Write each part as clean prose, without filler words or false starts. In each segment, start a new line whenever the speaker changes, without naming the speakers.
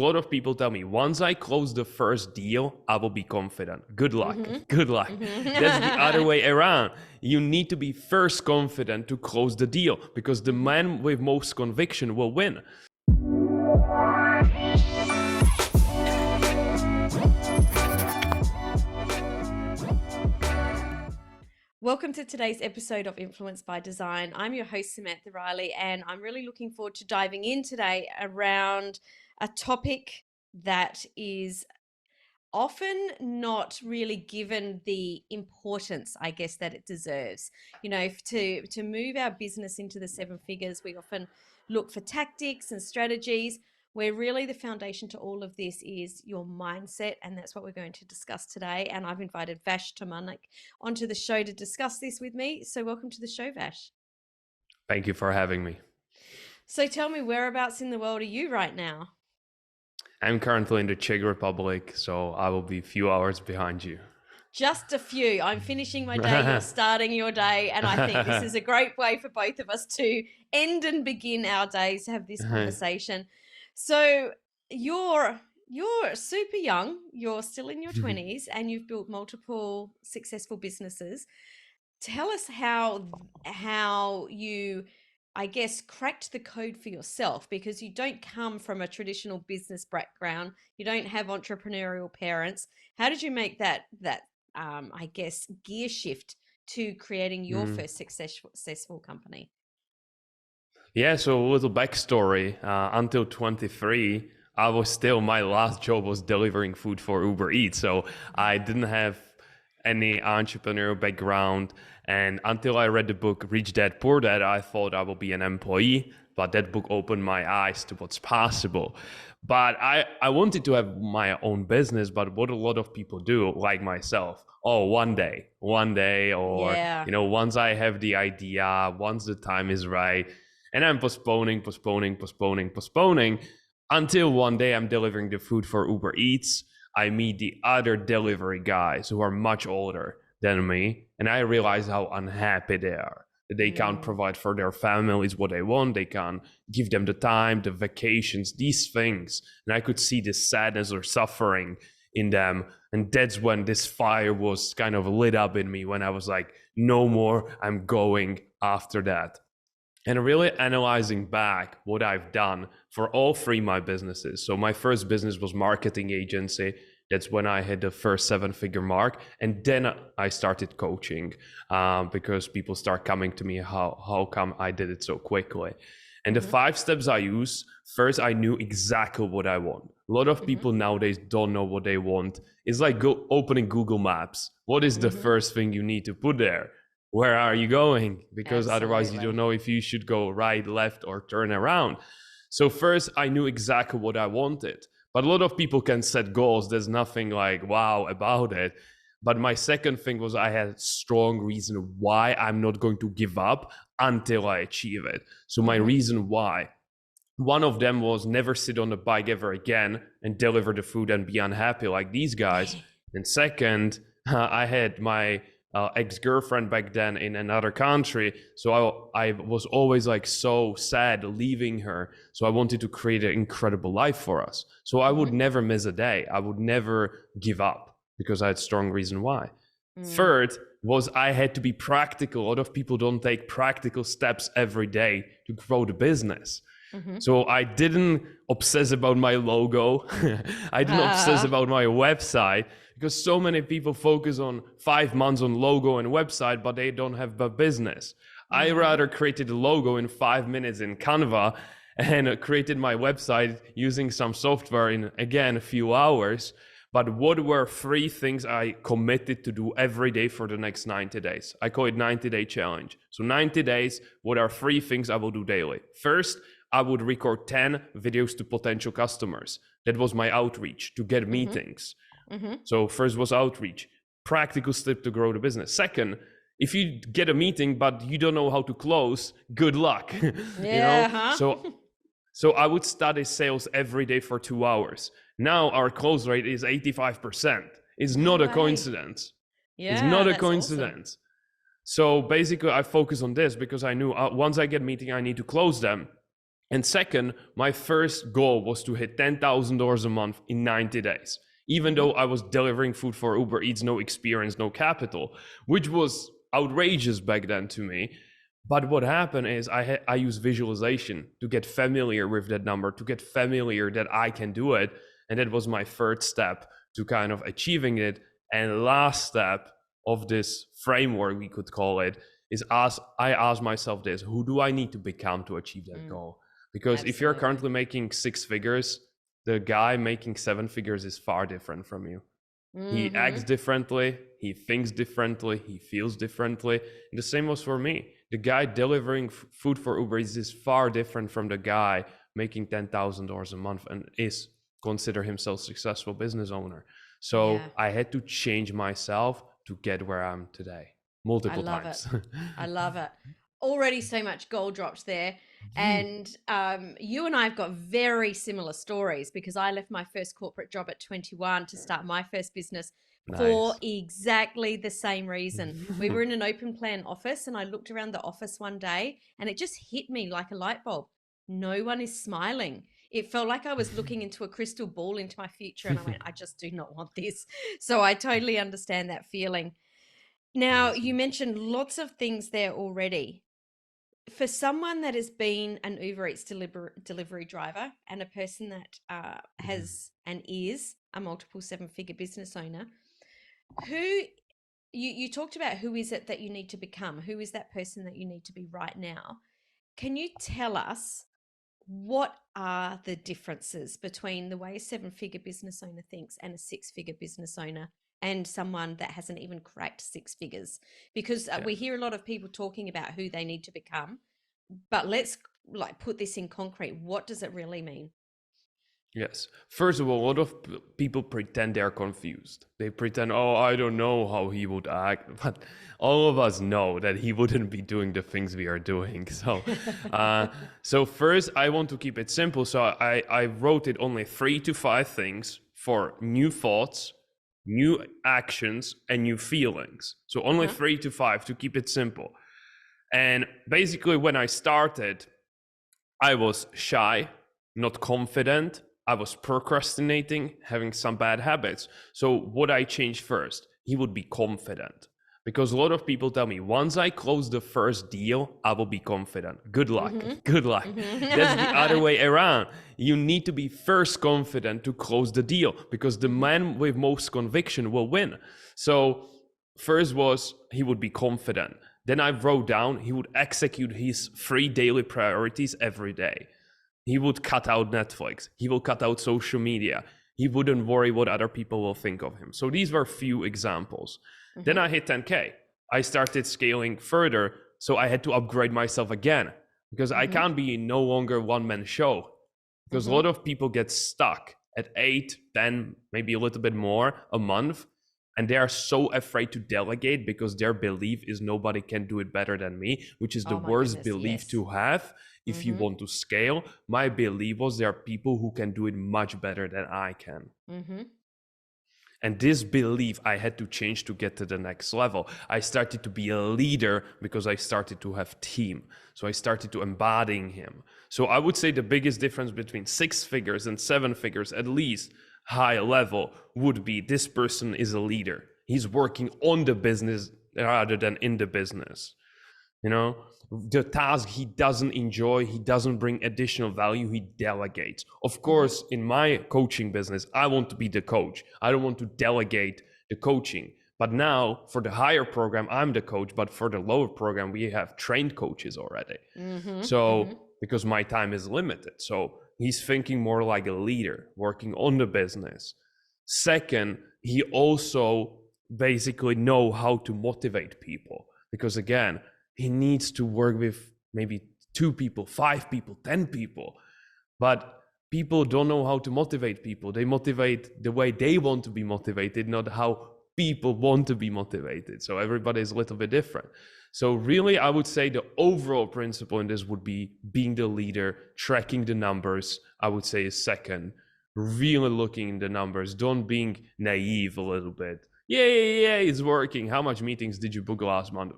A lot of people tell me, once I close the first deal, I will be confident. Good luck. Good luck. That's the other way around. You need to be first confident to close the deal, because the man with most conviction will win.
Welcome to today's episode of Influence by Design. I'm your host, Samantha Riley, and I'm really looking forward to diving in today around a topic that is often not really given the importance, I guess, that it deserves. You know, to move our business into the seven figures, we often look for tactics and strategies, where really the foundation to all of this is your mindset, and that's what we're going to discuss today. And I've invited Vash Tomanec onto the show to discuss this with me. So welcome to the show, Vash.
Thank you for having me.
So tell me, whereabouts in the world are you right now?
I'm currently in the Czech Republic, so I will be a few hours behind you.
Just a few. I'm finishing my day, you're starting your day, and I think this is a great way for both of us to end and begin our days, to have this conversation. So you're super young, you're still in your 20s, and you've built multiple successful businesses. Tell us how you, I guess, cracked the code for yourself, because you don't come from a traditional business background. You don't have entrepreneurial parents. How did you make that I guess, gear shift to creating your first successful company?
Yeah, so a little backstory. Until 23, my last job was delivering food for Uber Eats. So I didn't have any entrepreneurial background. And until I read the book Rich Dad Poor Dad, I thought I will be an employee. But that book opened my eyes to what's possible. But I wanted to have my own business, but what a lot of people do, like myself, one day, or, once I have the idea, once the time is right. And I'm postponing until one day I'm delivering the food for Uber Eats. I meet the other delivery guys who are much older than me, and I realize how unhappy they are. They can't provide for their families what they want. They can't give them the time, the vacations, these things. And I could see this sadness or suffering in them. And that's when this fire was kind of lit up in me, when I was like, no more, I'm going after that. And really analyzing back what I've done for all three of my businesses. So my first business was marketing agency. That's when I hit the first 7-figure mark. And then I started coaching because people start coming to me, how come I did it so quickly? And the 5 steps I use, first, I knew exactly what I want. A lot of people nowadays don't know what they want. It's like opening Google Maps. What is the first thing you need to put there? Where are you going? Because otherwise you don't know if you should go right, left, or turn around. So first, I knew exactly what I wanted. But a lot of people can set goals. There's nothing like wow about it. But my second thing was I had a strong reason why I'm not going to give up until I achieve it. So my reason why, one of them was never sit on the bike ever again and deliver the food and be unhappy like these guys. And second, I had my ex-girlfriend back then in another country. So I was always like so sad leaving her. So I wanted to create an incredible life for us. So I would never miss a day. I would never give up because I had strong reason why. Third was I had to be practical. A lot of people don't take practical steps every day to grow the business. So I didn't obsess about my logo. I didn't obsess about my website, because so many people focus on 5 months on logo and website, but they don't have a business. I rather created a logo in 5 minutes in Canva and created my website using some software in, again, a few hours. But what were 3 things I committed to do every day for the next 90 days? I call it 90-day challenge. So 90 days, what are 3 things I will do daily? First, I would record 10 videos to potential customers. That was my outreach to get meetings. So first was outreach, practical step to grow the business. Second, if you get a meeting, but you don't know how to close, good luck. So I would study sales every day for 2 hours. Now our close rate is 85%. It's not a coincidence. It's not a coincidence. Awesome. So basically I focus on this because I knew once I get meeting, I need to close them. And second, my first goal was to hit $10,000 a month in 90 days. Even though I was delivering food for Uber Eats, no experience, no capital, which was outrageous back then to me. But what happened is I use visualization to get familiar with that number, to get familiar that I can do it. And that was my third step to kind of achieving it. And last step of this framework, we could call it, is I ask myself this: who do I need to become to achieve that goal? Because if you're currently making 6 figures, the guy making 7 figures is far different from you. He acts differently, he thinks differently, he feels differently. And the same was for me. The guy delivering food for Uber Eats is far different from the guy making $10,000 a month and is consider himself a successful business owner. So I had to change myself to get where I'm today multiple times.
I love it. Already so much gold dropped there. And you and I have got very similar stories, because I left my first corporate job at 21 to start my first business for exactly the same reason. We were in an open plan office, and I looked around the office one day and it just hit me like a light bulb. No one is smiling. It felt like I was looking into a crystal ball into my future, and I went, I just do not want this. So I totally understand that feeling. Now, you mentioned lots of things there already. For someone that has been an Uber Eats delivery driver and a person that has and is a multiple 7-figure business owner, who you talked about, who is it that you need to become? Who is that person that you need to be right now? Can you tell us what are the differences between the way a 7-figure business owner thinks and a 6-figure business owner, and someone that hasn't even cracked 6 figures? Because we hear a lot of people talking about who they need to become, but let's put this in concrete. What does it really mean?
Yes. First of all, a lot of people pretend they're confused. They pretend, oh, I don't know how he would act. But all of us know that he wouldn't be doing the things we are doing. So, so first, I want to keep it simple. So I wrote it only 3 to 5 things for new thoughts, new actions, and new feelings. So only 3 to 5 to keep it simple. And basically, when I started, I was shy, not confident. I was procrastinating, having some bad habits. So what I changed first, he would be confident. Because a lot of people tell me, once I close the first deal, I will be confident. Good luck. Good luck. That's the other way around. You need to be first confident to close the deal, because the man with most conviction will win. So first was he would be confident. Then I wrote down he would execute his 3 daily priorities every day. He would cut out Netflix. He will cut out social media. He wouldn't worry what other people will think of him. So these were few examples. Then I hit 10K. I started scaling further. So I had to upgrade myself again, because I can't be no longer one-man show. Because a lot of people get stuck at 8, 10, maybe a little bit more a month. And they are so afraid to delegate, because their belief is nobody can do it better than me, which is the worst belief to have if you want to scale. My belief was there are people who can do it much better than I can. And this belief I had to change to get to the next level. I started to be a leader because I started to have team. So I started to embodying him. So I would say the biggest difference between 6 figures and 7 figures, at least high level, would be this person is a leader. He's working on the business rather than in the business. You know, the task he doesn't enjoy, he doesn't bring additional value, he delegates. Of course, in my coaching business, I want to be the coach. I don't want to delegate the coaching. But now for the higher program, I'm the coach. But for the lower program, we have trained coaches already. Because my time is limited. So he's thinking more like a leader, working on the business. Second, he also basically know how to motivate people. Because again, he needs to work with maybe 2 people, 5 people, 10 people. But people don't know how to motivate people. They motivate the way they want to be motivated, not how people want to be motivated. So everybody is a little bit different. So really, I would say the overall principle in this would be being the leader, tracking the numbers, I would say is second. Really looking in the numbers, don't being naive a little bit. Yeah, it's working. How much meetings did you book last month?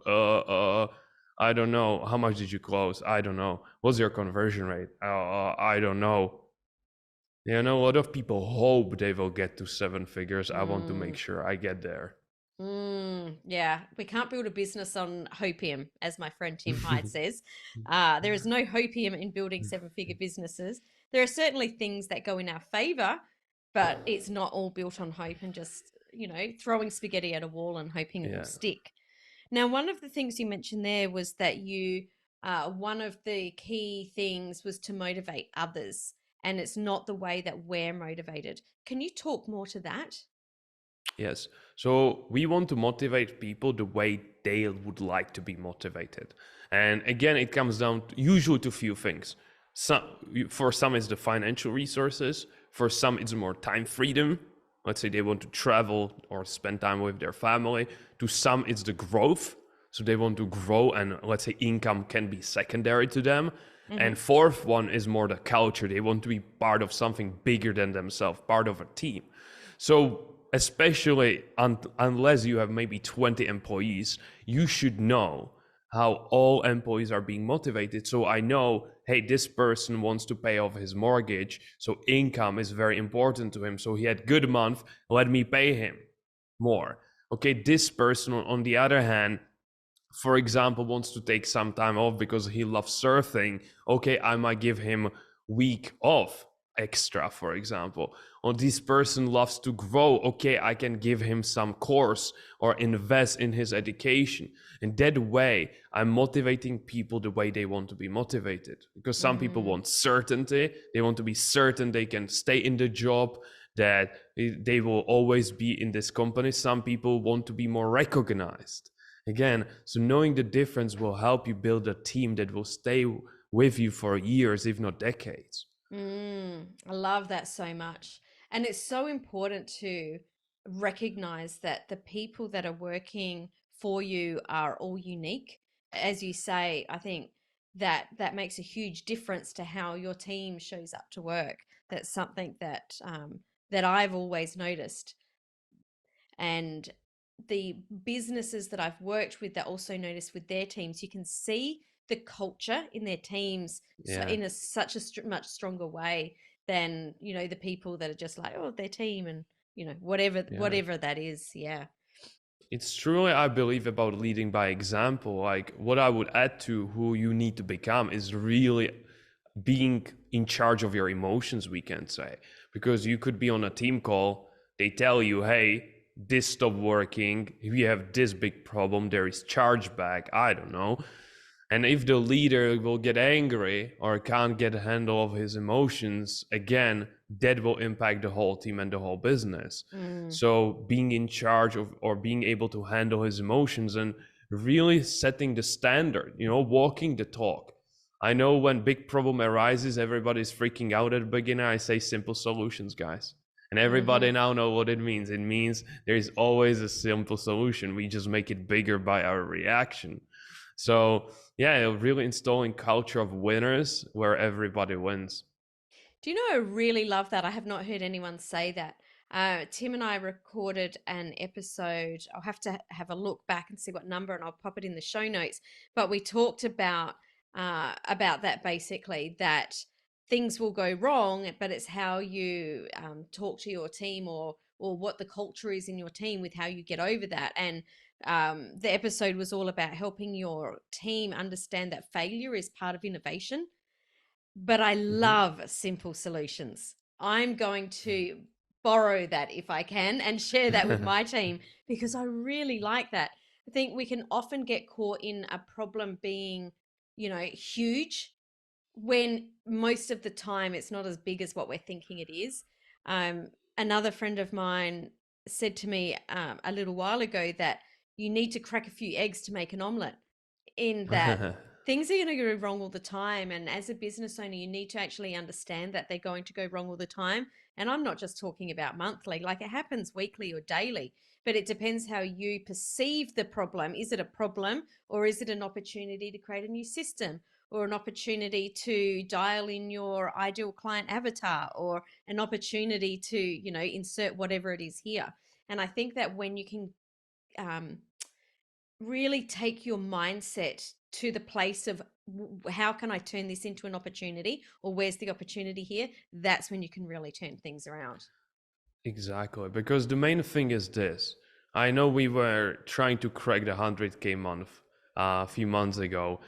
I don't know. How much did you close? I don't know. What's your conversion rate? I don't know. You know, a lot of people hope they will get to seven figures. I want to make
Mm.
sure I get there.
Yeah, we can't build a business on hopium, as my friend Tim Hyde says. There is no hopium in building seven-figure businesses. There are certainly things that go in our favor, but it's not all built on hope and just, throwing spaghetti at a wall and hoping it will
Yeah.
stick. Now, one of the things you mentioned there was that one of the key things was to motivate others, and it's not the way that we're motivated. Can you talk more to that?
Yes. So we want to motivate people the way they would like to be motivated. And again, it comes down usually to few things. For some, it's the financial resources. For some, it's more time freedom. Let's say they want to travel or spend time with their family. To some, it's the growth. So they want to grow, and let's say income can be secondary to them. And fourth one is more the culture. They want to be part of something bigger than themselves, part of a team. So especially unless you have maybe 20 employees, you should know how all employees are being motivated. So I know, hey, this person wants to pay off his mortgage, so income is very important to him. So he had good month, let me pay him more. Okay, this person on the other hand, for example, wants to take some time off because he loves surfing. Okay, I might give him week off extra, for example. Or this person loves to grow. Okay, I can give him some course or invest in his education. And that way, I'm motivating people the way they want to be motivated. Because some people want certainty. They want to be certain they can stay in the job, that they will always be in this company. Some people want to be more recognized. Again, so knowing the difference will help you build a team that will stay with you for years, if not decades.
I love that so much. And it's so important to recognize that the people that are working for you are all unique. As you say, I think that makes a huge difference to how your team shows up to work. That's something that I've always noticed. And the businesses that I've worked with that also notice with their teams, you can see the culture in their teams
Yeah.
in such a much stronger way than the people that are just like, oh, their team, and whatever
Yeah.
whatever that is. Yeah.
It's truly, I believe, about leading by example. Like, what I would add to who you need to become is really being in charge of your emotions, we can say. Because you could be on a team call, they tell you, hey, this stopped working, we have this big problem, there is chargeback, I don't know. And if the leader will get angry or can't get a handle of his emotions, again, that will impact the whole team and the whole business.
Mm.
So being in charge of or being able to handle his emotions and really setting the standard, walking the talk. I know when big problem arises, everybody's freaking out at the beginning. I say simple solutions, guys. And everybody
Mm-hmm.
now know what it means. It means there's always a simple solution. We just make it bigger by our reaction. So yeah, really installing culture of winners where everybody wins.
Do you know, I really love that. I have not heard anyone say that. Tim and I recorded an episode. I'll have to have a look back and see what number, and I'll pop it in the show notes. But we talked about that basically, that things will go wrong, but it's how you talk to your team, or what the culture is in your team with how you get over that. And the episode was all about helping your team understand that failure is part of innovation, but I
Mm-hmm.
love simple solutions. I'm going to borrow that if I can and share that with my team, because I really like that. I think we can often get caught in a problem being, huge, when most of the time it's not as big as what we're thinking it is. Um, Another friend of mine said to me a little while ago that you need to crack a few eggs to make an omelette, in that things are going to go wrong all the time. And as a business owner, you need to actually understand that they're going to go wrong all the time. And I'm not just talking about monthly, like it happens weekly or daily, but it depends how you perceive the problem. Is it a problem, or is it an opportunity to create a new system, or an opportunity to dial in your ideal client avatar, or an opportunity to, insert whatever it is here? And I think that when you can, really take your mindset to the place of how can I turn this into an opportunity, or where's the opportunity here, that's when you can really turn things around.
Exactly, because the main thing is this. I know we were trying to crack the 100K month a few months ago,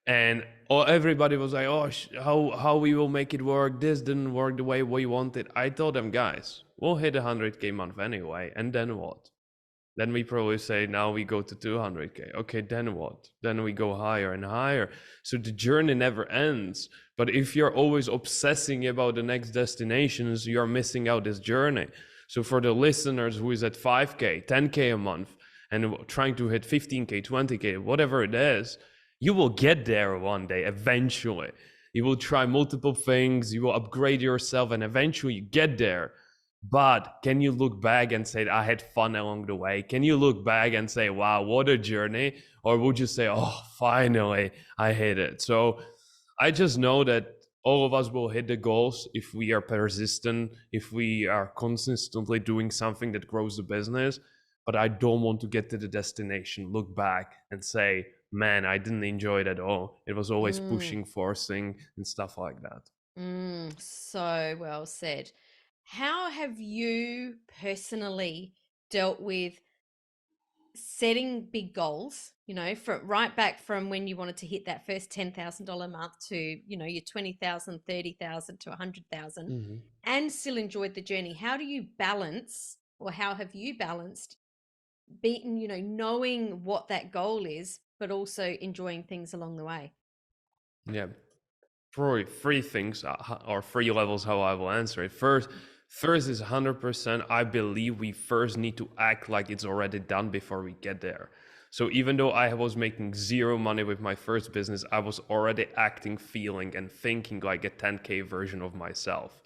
and everybody was like, "Oh, how we will make it work? This didn't work the way we wanted." I told them, guys, we'll hit 100K month anyway, and then what? Then we probably say, now we go to 200K. Okay, then what? Then we go higher and higher. So the journey never ends. But if you're always obsessing about the next destinations, you're missing out this journey. So for the listeners who is at 5K, 10K a month, and trying to hit 15K, 20K, whatever it is, you will get there one day, eventually. You will try multiple things, you will upgrade yourself, and eventually you get there. But can you look back and say, I had fun along the way? Can you look back and say, wow, what a journey? Or would you say, oh, finally, I hit it? So I just know that all of us will hit the goals if we are persistent, if we are consistently doing something that grows the business. But I don't want to get to the destination, look back and say, man, I didn't enjoy it at all. It was always pushing, forcing, and stuff like that.
So well said. How have you personally dealt with setting big goals, from right back from when you wanted to hit that first $10,000 month to, your 20,000, 30,000 to 100,000, and still enjoyed the journey? How do you balance, or how have you balanced knowing what that goal is, but also enjoying things along the way?
Yeah, probably three things or three levels how I will answer it. First is 100%. I believe we first need to act like it's already done before we get there. So even though I was making zero money with my first business, I was already acting, feeling, and thinking like a 10K version of myself.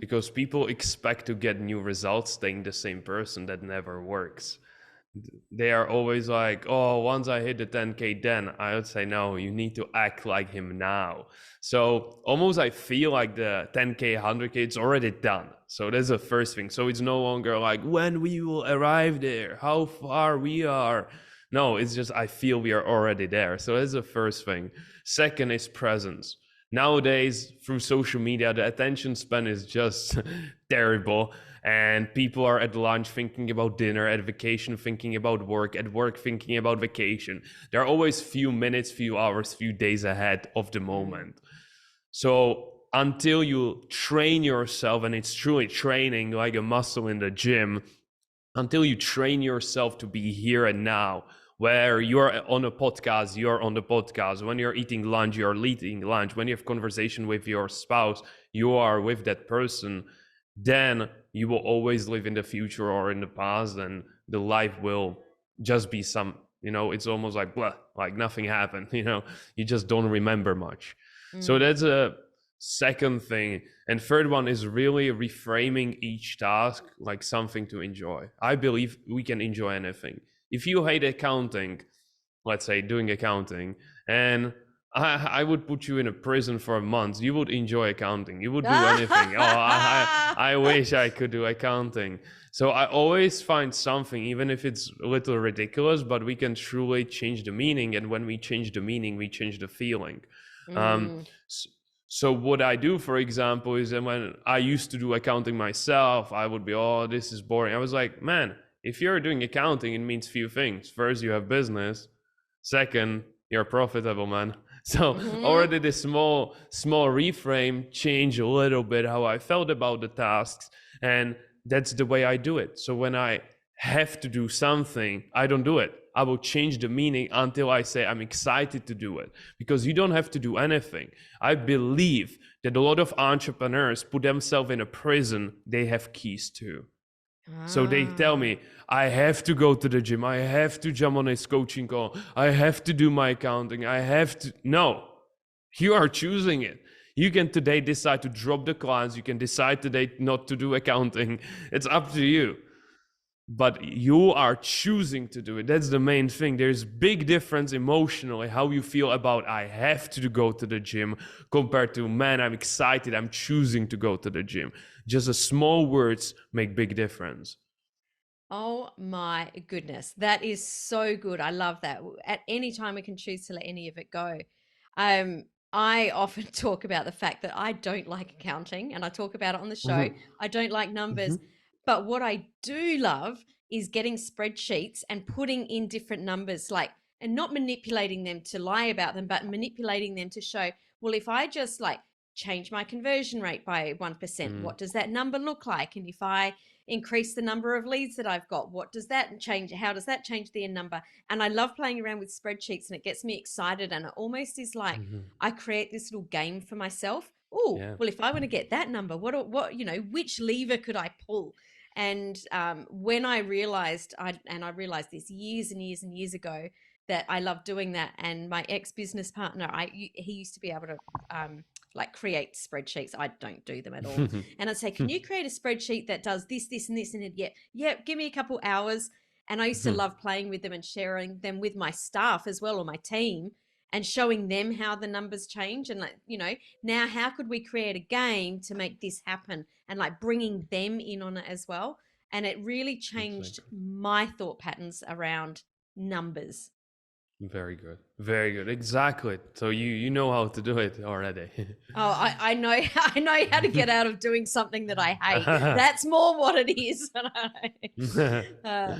Because people expect to get new results staying the same person. That never works. They are always like, oh, once I hit the 10K, then I would say, no, you need to act like him now. So almost I feel like the 10K, 100K, it's already done. So that's the first thing. So it's no longer like when we will arrive there, how far we are. No, it's just I feel we are already there. So that's the first thing. Second is presence. Nowadays, through social media, the attention span is just terrible. And people are at lunch thinking about dinner, at vacation thinking about work, at work thinking about vacation. There are always few minutes, few hours, few days ahead of the moment. So until you train yourself, and it's truly training like a muscle in the gym, until you train yourself to be here and now, where you're on a podcast, you're on the podcast. When you're eating lunch, you're eating lunch. When you have conversation with your spouse, you are with that person. Then you will always live in the future or in the past, and the life will just be some, it's almost like blah, like nothing happened, you just don't remember much. So that's a second thing. And third one is really reframing each task like something to enjoy. I believe we can enjoy anything. If you hate accounting, let's say doing accounting, and I would put you in a prison for a month, you would enjoy accounting. You would do anything. I wish I could do accounting. So I always find something, even if it's a little ridiculous, but we can truly change the meaning. And when we change the meaning, we change the feeling. So what I do, for example, is that when I used to do accounting myself, I would be, oh, this is boring. I was like, man, if you're doing accounting, it means few things. First, you have business. Second, you're profitable, man. So already this small reframe changed a little bit how I felt about the tasks. And that's the way I do it. So when I have to do something, I don't do it. I will change the meaning until I say I'm excited to do it, because you don't have to do anything. I believe that a lot of entrepreneurs put themselves in a prison they have keys to. So they tell me, I have to go to the gym. I have to jump on this coaching call. I have to do my accounting. I have to. No, you are choosing it. You can today decide to drop the clients. You can decide today not to do accounting. It's up to you. But you are choosing to do it. That's the main thing. There's big difference emotionally how you feel about I have to go to the gym compared to, man, I'm excited, I'm choosing to go to the gym. Just a small words make big difference.
Oh my goodness. That is so good. I love that. At any time we can choose to let any of it go. I often talk about the fact that I don't like accounting, and I talk about it on the show.
Mhm,
I don't like
mhm,
numbers. But what I do love is getting spreadsheets and putting in different numbers, like, and not manipulating them to lie about them, but manipulating them to show, well, if I just like change my conversion rate by 1%,
mm,
what does that number look like? And if I increase the number of leads that I've got, what does that change? How does that change the end number? And I love playing around with spreadsheets, and it gets me excited. And it almost is like
mhm.
I create this little game for myself. Oh,
Yeah.
well, if I want to get that number, which lever could I pull? And when I realized, I realized this years and years and years ago, that I love doing that. And my ex business partner, he used to be able to like create spreadsheets. I don't do them at all. And I'd say, can you create a spreadsheet that does this, this, and this? And he'd, yeah, give me a couple hours. And I used to love playing with them and sharing them with my staff as well, or my team, and showing them how the numbers change. And like, now how could we create a game to make this happen, and like bringing them in on it as well. And it really changed
Exactly.
my thought patterns around numbers.
Very good. Very good. Exactly. So you know how to do it already.
Oh, I know I know how to get out of doing something that I hate. That's more what it is. uh,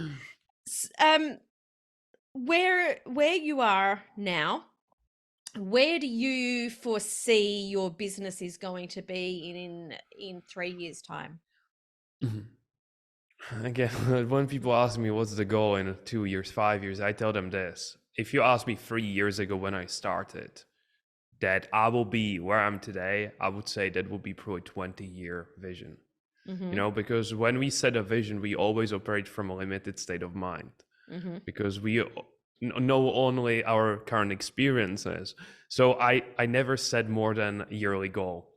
s- um, where you are now, where do you foresee your business is going to be in 3 years' time?
Again, when people ask me what's the goal in 2 years, 5 years, I tell them this. If you asked me 3 years ago when I started, that I will be where I'm today, I would say that would be probably 20-year vision.
Mm-hmm.
Because when we set a vision, we always operate from a limited state of mind
Mm-hmm.
because we know only our current experiences. So I never set more than a yearly goal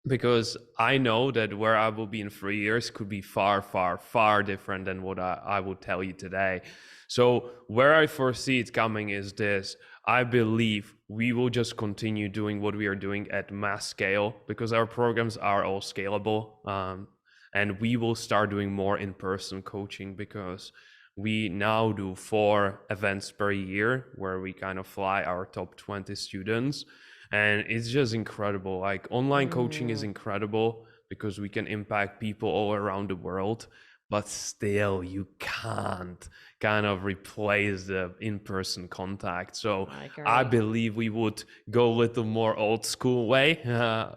because I know that where I will be in 3 years could be far, far, far different than what I will tell you today. So where I foresee it coming is this. I believe we will just continue doing what we are doing at mass scale because our programs are all scalable. And we will start doing more in-person coaching because we now do 4 events per year where we kind of fly our top 20 students, and it's just incredible. Like online coaching is
Mm.
incredible because we can impact people all around the world, but still you can't kind of replace the in-person contact. So
I
I
agree.
believe we would go a little more old school way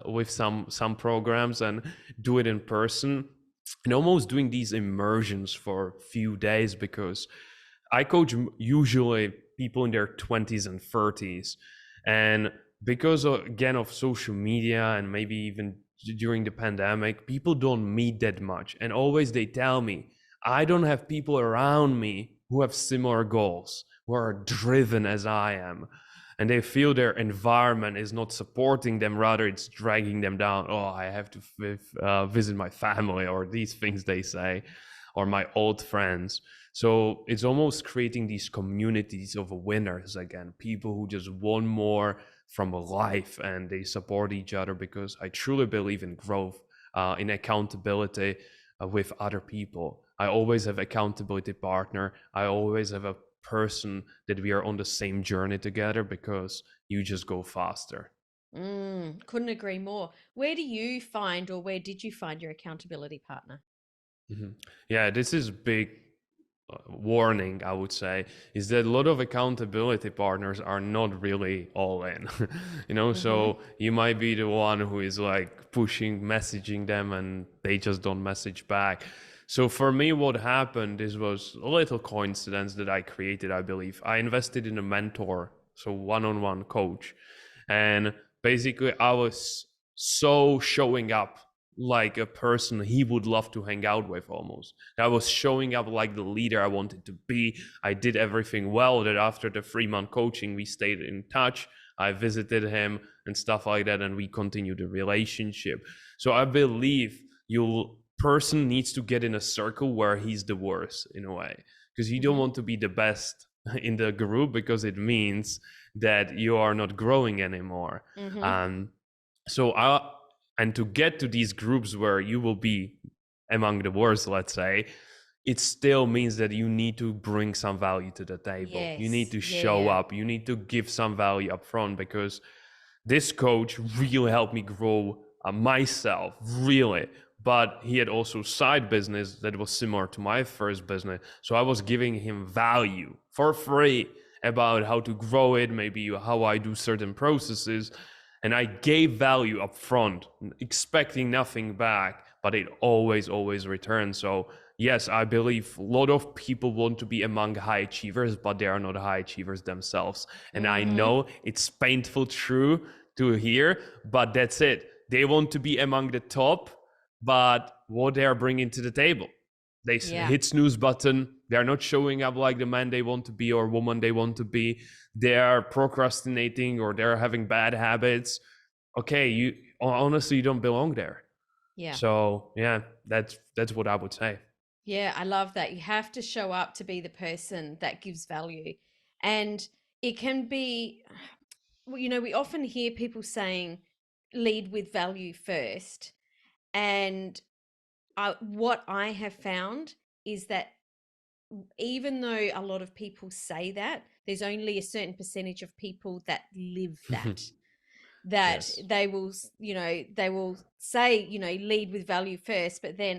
with some programs and do it in person, and almost doing these immersions for a few days because I coach usually people in their 20s and 30s. And because of, again, of social media and maybe even during the pandemic, people don't meet that much. And always they tell me, I don't have people around me who have similar goals, who are driven as I am. And they feel their environment is not supporting them, rather it's dragging them down. Oh, I have to visit my family, or these things they say, or my old friends. So it's almost creating these communities of winners again, people who just want more from a life and they support each other, because I truly believe in growth, in accountability with other people. I always have accountability partner. I always have a person that we are on the same journey together because you just go faster.
Couldn't agree more. Where do you find, or where did you find your accountability partner?
Mhm. Yeah, this is big warning, I would say, is that a lot of accountability partners are not really all in.
Mm-hmm.
So you might be the one who is like pushing, messaging them, and they just don't message back. So for me, what happened, this was a little coincidence that I created, I believe. I invested in a mentor, so one-on-one coach. And basically I was so showing up like a person he would love to hang out with almost. I was showing up like the leader I wanted to be. I did everything well, that after the 3-month coaching, we stayed in touch. I visited him and stuff like that, and we continued the relationship. So I believe your person needs to get in a circle where he's the worst in a way, because you don't
Mm-hmm.
want to be the best in the group, because it means that you are not growing anymore.
Mm-hmm.
Um, so I, and to get to these groups where you will be among the worst, let's say, it still means that you need to bring some value to the table. You need
Yes.
to show
Yeah.
up. You need to give some value up front, because this coach really helped me grow myself, really. But he had also side business that was similar to my first business. So I was giving him value for free about how to grow it, maybe how I do certain processes. And I gave value up front, expecting nothing back, but it always, always returns. So yes, I believe a lot of people want to be among high achievers, but they are not high achievers themselves. And I
Mm-hmm.
know it's painful true to hear, but that's it. They want to be among the top, but what they are bringing to the table. They
Yeah.
hit snooze button. They are not showing up like the man they want to be or woman they want to be. They are procrastinating or they're having bad habits. Okay, you honestly, you don't belong there.
Yeah.
So yeah, that's what I would say.
Yeah, I love that. You have to show up to be the person that gives value. And it can be, well, we often hear people saying, lead with value first. And what I have found is that even though a lot of people say that, there's only a certain percentage of people that live that. That
Yes.
they will, they will say, lead with value first, but then,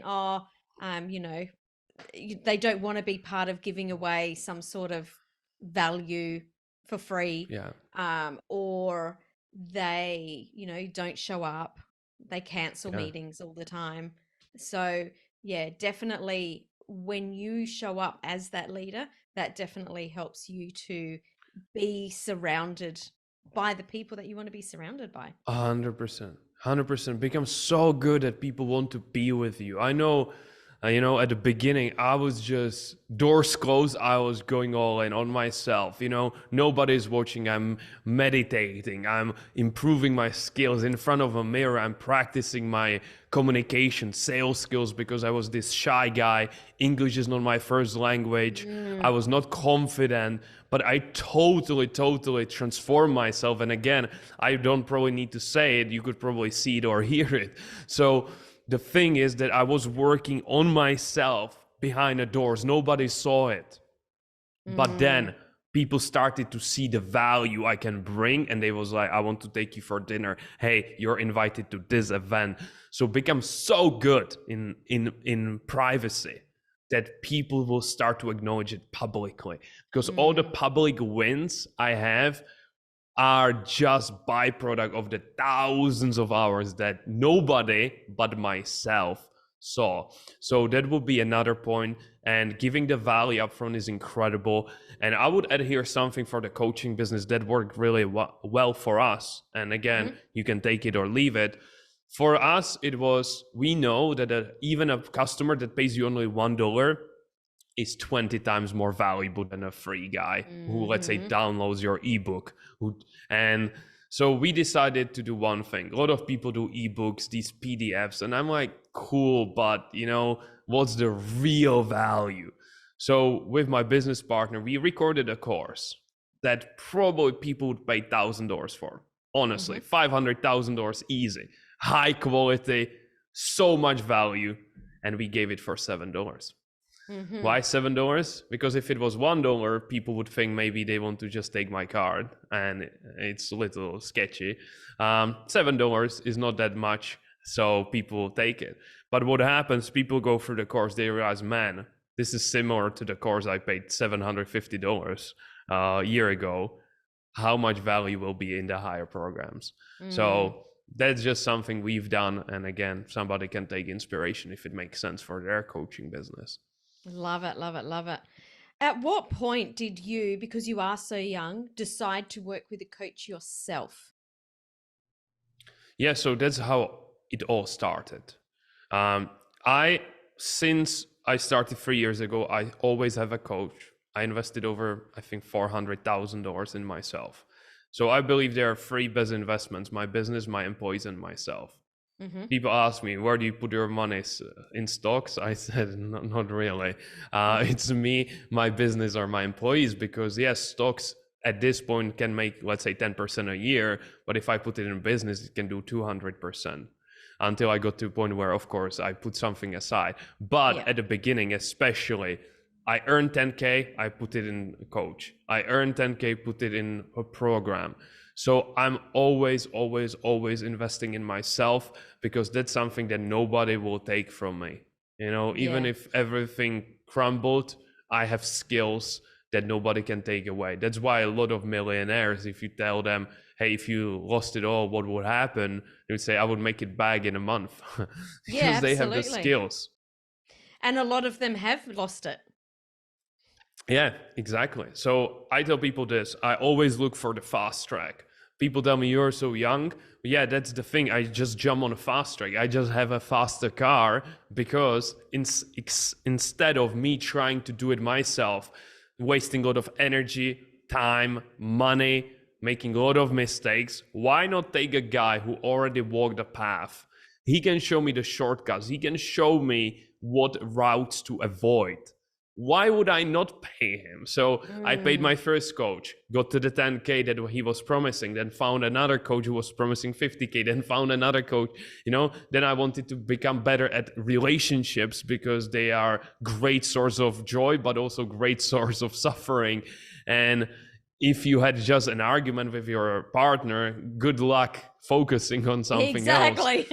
they don't want to be part of giving away some sort of value for free,
Yeah.
or they don't show up, they cancel
Yeah.
meetings all the time. So yeah, definitely when you show up as that leader, that definitely helps you to be surrounded by the people that you want to be surrounded by.
100%. 100%. Become so good that people want to be with you. I know, at the beginning, I was just doors closed. I was going all in on myself. Nobody's watching. I'm meditating. I'm improving my skills in front of a mirror. I'm practicing my communication, sales skills, because I was this shy guy. English is not my first language. I was not confident, but I totally, totally transformed myself. And again, I don't probably need to say it. You could probably see it or hear it. So the thing is that I was working on myself behind the doors. Nobody saw it. But
Mm.
then people started to see the value I can bring, and they was like, I want to take you for dinner. Hey, you're invited to this event. So become so good in privacy that people will start to acknowledge it publicly, because all the
Mm.
public wins I have are just byproduct of the thousands of hours that nobody but myself saw. So that would be another point. And giving the value upfront is incredible. And I would add here something for the coaching business that worked really well for us. And again,
Mm-hmm.
you can take it or leave it. For us, it was, we know that even a customer that pays you only $1 is 20 times more valuable than a free guy who, let's say,
Mm-hmm.
downloads your ebook. And so we decided to do one thing. A lot of people do ebooks, these PDFs, and I'm like, cool, but what's the real value? So with my business partner, we recorded a course that probably people would pay $1,000 for. Honestly,
Mm-hmm.
$500,000 easy, high quality, so much value, and we gave it for $7.
Mm-hmm.
Why $7? Because if it was $1, people would think maybe they want to just take my card, and it's a little sketchy. $7 is not that much, so people take it. But what happens? People go through the course, they realize, man, this is similar to the course I paid $750 a year ago. How much value will be in the higher programs?
Mm.
So that's just something we've done. And again, somebody can take inspiration if it makes sense for their coaching business.
Love it, love it, love it. At what point did you, because you are so young, decide to work with a coach yourself?
Yeah, so that's how it all started. Um, since I started 3 years ago, I always have a coach. I invested over, I think, $400,000 in myself. So I believe there are three best investments: my business, my employees, and myself.
Mm-hmm.
People ask me, where do you put your money? In stocks? I said, not really. It's me, my business, or my employees, because yes, stocks at this point can make, let's say, 10% a year, but if I put it in business, it can do 200%. until I got to a point where, of course, I put something aside. But at the beginning, especially, I earned 10K, I put it in a coach. I earned 10K, put it in a program. So I'm always investing in myself, because that's something that nobody will take from me. You know, even if everything crumbled, I have skills that nobody can take away. That's why a lot of millionaires, if you tell them, hey, if you lost it all, what would happen? They would say, I would make it back in a month. Because they have the skills.
And a lot of them have lost it.
Yeah, exactly. So I tell people this, I always look for the fast track. People tell me, you're so young. Yeah, that's the thing. I just jump on a fast track. I just have a faster car, because instead of me trying to do it myself, wasting a lot of energy, time, money, making a lot of mistakes, why not take a guy who already walked the path? He can show me the shortcuts. He can show me what routes to avoid. Why would I not pay him? So I paid my first coach, got to the 10K that he was promising, then found another coach who was promising 50K, then found another coach, then I wanted to become better at relationships, because they are great source of joy, but also great source of suffering. And if you had just an argument with your partner, good luck focusing on something else.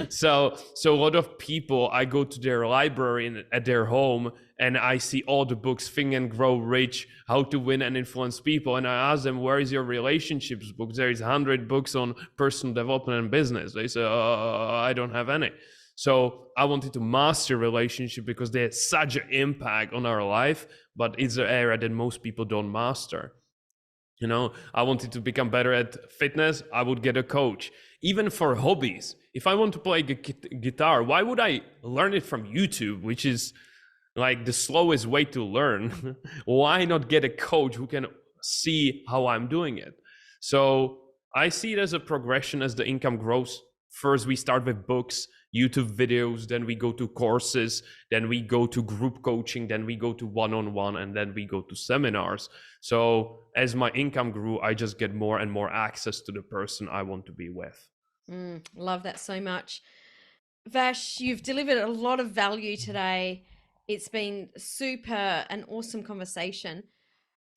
So a lot of people, I go to their library at their home, and I see all the books, Think and Grow Rich, How to Win and Influence People. And I ask them, where is your relationships book? There is 100 books on personal development and business. They say, I don't have any. So I wanted to master relationship, because they had such an impact on our life, but it's an area that most people don't master. I wanted to become better at fitness. I would get a coach. Even for hobbies, if I want to play guitar, why would I learn it from YouTube, which is like the slowest way to learn? Why not get a coach who can see how I'm doing it? So I see it as a progression as the income grows. First, we start with books, YouTube videos, then we go to courses, then we go to group coaching, then we go to one-on-one, and then we go to seminars. So as my income grew, I just get more and more access to the person I want to be with.
Love that so much. Vash, you've delivered a lot of value today. It's been an awesome conversation.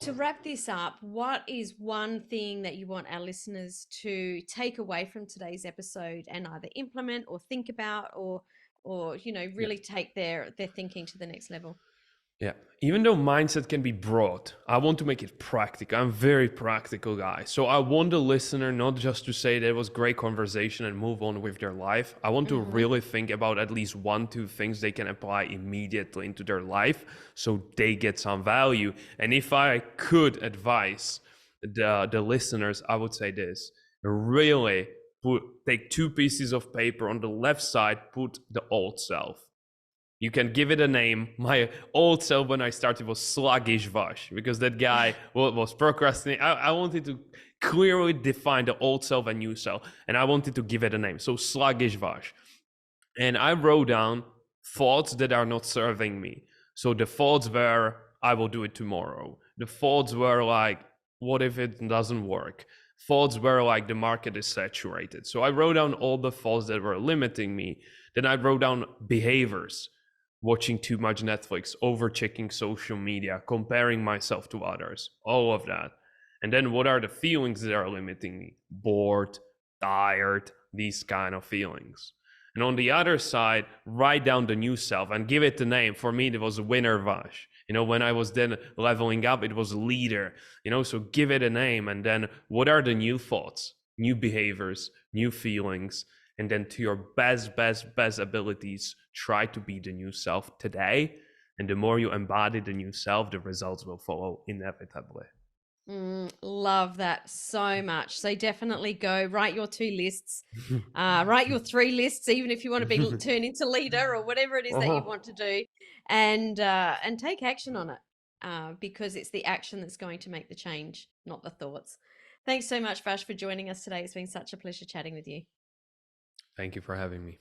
To wrap this up, what is one thing that you want our listeners to take away from today's episode and either implement or think about, or really take their thinking to the next level?
Yeah. Even though mindset can be broad, I want to make it practical. I'm a very practical guy. So I want the listener not just to say that it was great conversation and move on with their life. I want to really think about at least 1-2 things they can apply immediately into their life, so they get some value. And if I could advise the listeners, I would say this: really take 2 pieces of paper. On the left side, put the old self. You can give it a name. My old self when I started was Sluggish Vash, because that guy was procrastinating. I wanted to clearly define the old self and new self, and I wanted to give it a name. So Sluggish Vash. And I wrote down thoughts that are not serving me. So the thoughts were, I will do it tomorrow. The thoughts were like, what if it doesn't work? Thoughts were like, the market is saturated. So I wrote down all the thoughts that were limiting me. Then I wrote down behaviors: watching too much Netflix, over-checking social media, comparing myself to others, all of that. And then what are the feelings that are limiting me? Bored, tired, these kind of feelings. And on the other side, write down the new self and give it the name. For me, it was Winner Vash. When I was then leveling up, it was leader. So give it a name. And then what are the new thoughts, new behaviors, new feelings? And then to your best abilities, try to be the new self today. And the more you embody the new self, the results will follow inevitably.
Love that so much. So definitely go write your 2 lists, write your 3 lists, even if you want to be turn into leader or whatever it is that you want to do, and take action on it, because it's the action that's going to make the change, not the thoughts. Thanks so much, Vash, for joining us today. It's been such a pleasure chatting with you.
Thank you for having me.